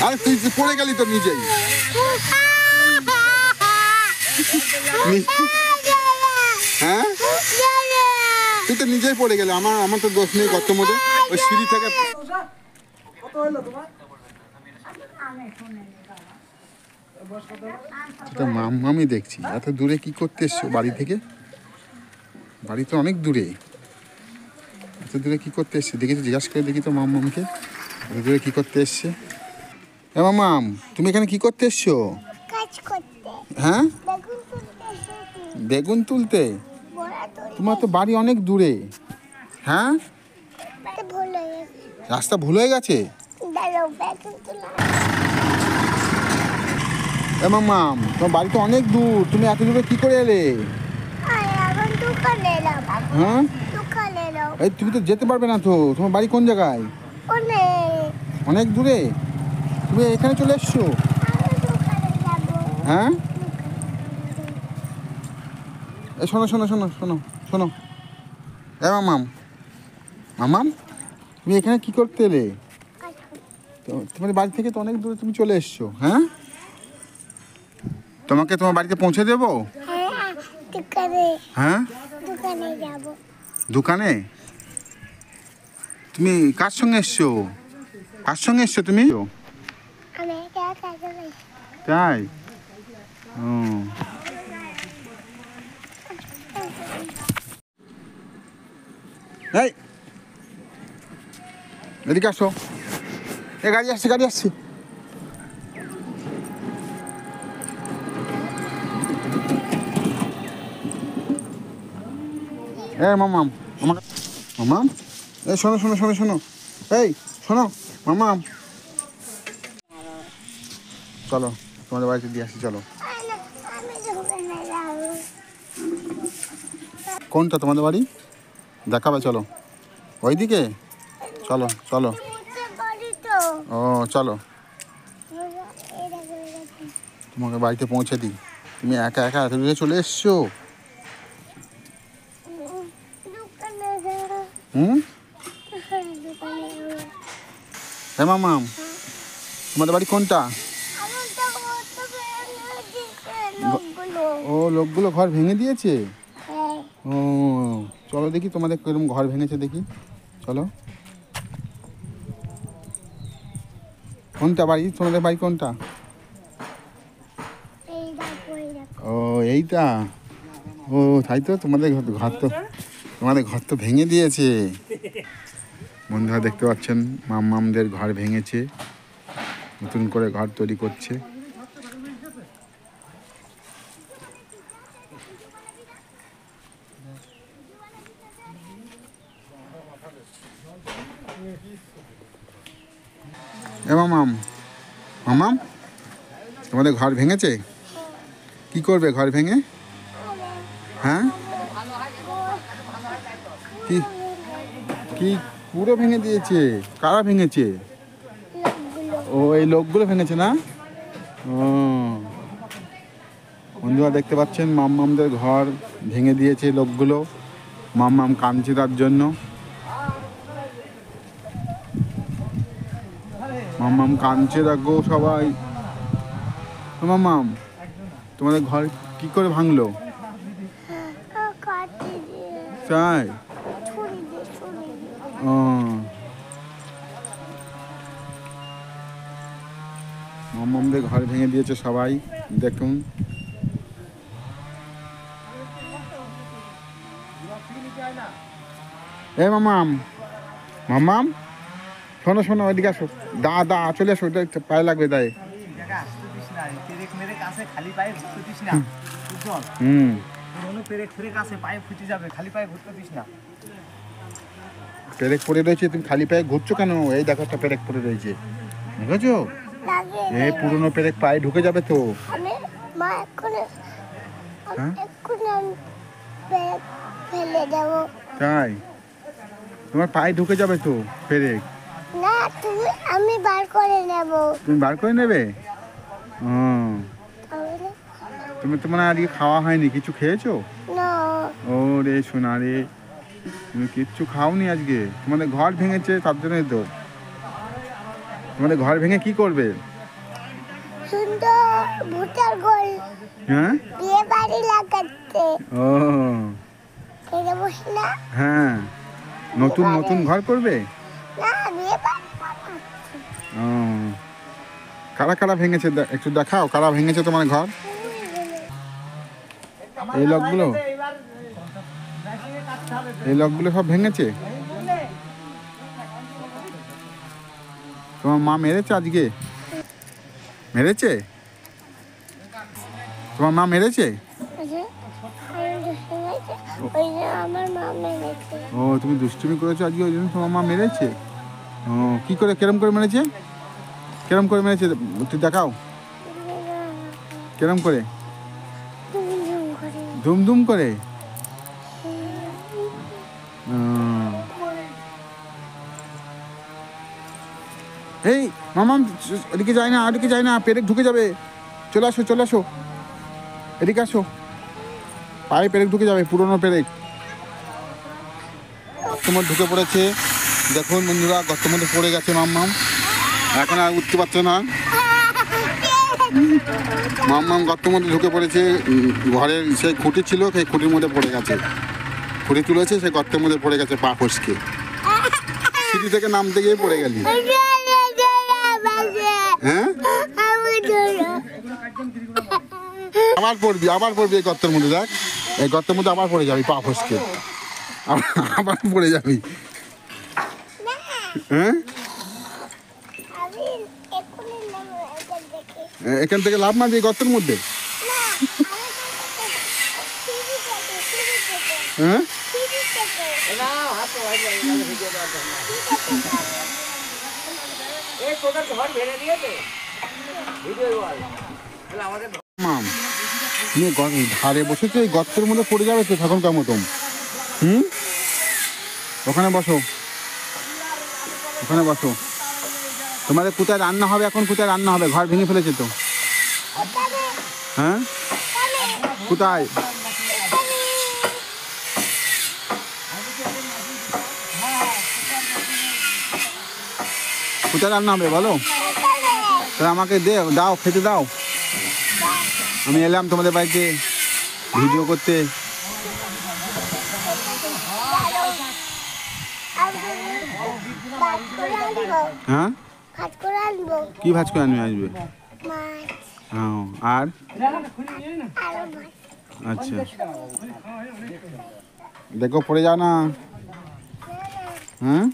আরে তুই পড়ে গেলি তো নিজেই। হ্যাঁ তুই তো নিজেই পড়ে গেলে, আমার তো দোষ নেই। গর্তের মধ্যে ওই সিঁড়ি থেকে মাম্মামি দেখছি। এত দূরে কি করতে এসছো বাড়ি থেকে? বাড়ি তো অনেক দূরে, এত দূরে কি করতে এসছে? দেখেছি, জিজ্ঞাসা করে দেখি তো মাম্মামকে এত দূরে কি করতে এসছে। এ মাম্মাম, তুমি এখানে কি করতে এসছো? হ্যাঁ বেগুন তুলতে? তোমার তো বাড়ি অনেক দূরে। হ্যাঁ রাস্তা ভুল হয়ে গেছে। এ মাম্মাম, তোমার বাড়ি তো অনেক দূর, তুমি এত দূরে কি করে এলে? হ্যাঁ এই তুমি তো যেতে পারবে না তো, তোমার বাড়ি কোন জায়গায়? অনেক দূরে, তুমি এখানে চলে এসছো? হ্যাঁ এই শোনো শোনো শোনো শোনো শোনো, এ মাম্মাম, মাম্মাম তুমি এখানে কি করতে এলে? তোমার বাড়ি থেকে তো অনেক দূরে তুমি চলে এসছো। হ্যাঁ তোমাকে তোমার বাড়িতে পৌঁছে দেবো? হ্যাঁ দোকানে? তুমি কার সঙ্গে এসছো? কার সঙ্গে এসছো তুমি? তাই ও, এই এদিকে আসো, এ গাড়ি আসছে গাড়ি আসছে। এ মামাম, মামাম এই শোনো শোনো শোনো শোনো, এই শোনো মামাম, চলো তোমাদের বাড়িতে দিয়ে আসি চলো। কোনটা তোমাদের বাড়ি দেখাবে? চলো ওইদিকে, চলো চলো। ও চলো তোমাকে বাড়িতে পৌঁছে দিই। তুমি একা একা এত দূরে চলে এসছো। হ্যাঁ মামাম, তোমাদের বাড়ি কোনটা? ও লোকগুলো ঘর ভেঙে দিয়েছে। ও চলো দেখি তোমাদের কিরকম ঘর ভেঙেছে দেখি, চলো। কোনটা বাড়ি তোমাদের? বাড়ি কোনটা? ও এইটা, ও তাই তো, তোমাদের ঘর তো ভেঙে দিয়েছে। বন্ধুরা দেখতে পাচ্ছেন মাম্মামদের ঘর ভেঙেছে, নতুন করে ঘর তৈরি করছে। এ মামাম, মামাম তোমাদের ঘর ভেঙেছে? কি করবে ঘর ভেঙে? হ্যাঁ কি কি পুরো ভেঙে দিয়েছে? কারা ভেঙেছে? ও এই লোকগুলো ভেঙেছে না? ও বন্ধুরা দেখতে পাচ্ছেন মাম্মামদের ঘর ভেঙে দিয়েছে লোকগুলো। মাম্মাম কাঁদছে তার জন্য। মাম্মাম কাঁদছে, দেখো সবাই। মাম্মাম তোমাদের ঘর কি করে ভাঙলো? তাই ও, মাম্মামদের ঘর ভেঙে দিয়েছে সবাই, দেখুন। এ মাম্মাম, মাম্মাম শোনো শোনো ওইদিকে আসো, দা চলে আসো, ওইটা পায়ে লাগবে দায়ে। পেরেক পড়ে রয়েছে, তুমি খালি পায়ে ঘুরছো কেন? এই দেখো একটা পেরেক পড়ে রয়েছে, দেখেছো? এই পুরনো পেরেক পায়ে ঢুকে যাবে তো। তাই তোমার পায়ে ঢুকে যাবে তো পেরেক। না আমি বার করে নেব। তুমি বার করে নেবে? তুমি তো মানে আজকে খাওয়া হয়নি, কিছু খেয়েছো? না। ও রে সোনা রে, তুমি কিচ্ছু খাওনি আজকে? তোমাদের ঘর ভেঙেছে তার জন্যই তো। তোমাদের ঘর ভেঙে কি করবে? ভোটার গোল হ্যাঁ বিয়ে বাড়ি লাগাচ্ছে ও কেটে বসে না হ্যাঁ নতুন নতুন ঘর করবে না বিয়ে বাড়ি বানাচ্ছে ও কারা কারা ভেঙেছে একটু দেখাও কারা ভেঙেছে তোমার ঘর এই লোকগুলো সব ভেঙেছে তোমার মা মেরেছে আজকে মেরেছে তোমার মা মেরেছে ওই যে আমার মা মেরেছে ও তুমি দুষ্টুমি করেছো আজকে ওই জন্য তোমার মা মেরেছে ও কি করে কেরম করে মেরেছে তুই দেখাও কেরম করে ধুমধুম করে এই মামাম এদিকে যায় না পেরেক ঢুকে যাবে চলে আসো এদিকে আসো পায়ে পেরেক ঢুকে যাবে পুরনো পেরেক গর্তের মধ্যে ঢুকে পড়েছে দেখুন বন্ধুরা গর্তের মধ্যে পড়ে গেছে মাম্মাম এখন আর উঠতে পারছে না মাম্মাম গর্তের মধ্যে ঢুকে পড়েছে ঘরের সেই খুঁটি ছিল সেই খুঁটির মধ্যে পড়ে গেছে খুঁটি তুলেছে সেই গর্তের মধ্যে পড়ে গেছে পা ফসকে সিঁড়ি থেকে নামতে গিয়ে পড়ে গেলি হ্যাঁ আবার পড়বি এই গর্তের মধ্যে দেখ এই গর্তের মধ্যে আবার পড়ে যাবি পা ফসকে আবার পড়ে যাবি হ্যাঁ এখান থেকে লাভ মারবি গর্তের মধ্যে হ্যাঁ ধারে বসেছে এই গর্তের মধ্যে পড়ে যাবে তো তখনকার মতন ওখানে বসো তোমাদের কোথায় রান্না হবে এখন কোথায় রান্না হবে ঘর ভেঙে ফেলেছে তো হ্যাঁ কোথায় কোথায় রান্না হবে বলো তাহলে আমাকে দাও খেতে দাও আমি এলাম তোমাদের বাড়িতে ভিডিও করতে হ্যাঁ কি ভাজ করে আনবে আসবে হ্যাঁ আর আচ্ছা দেখো পড়ে যাও না হ্যাঁ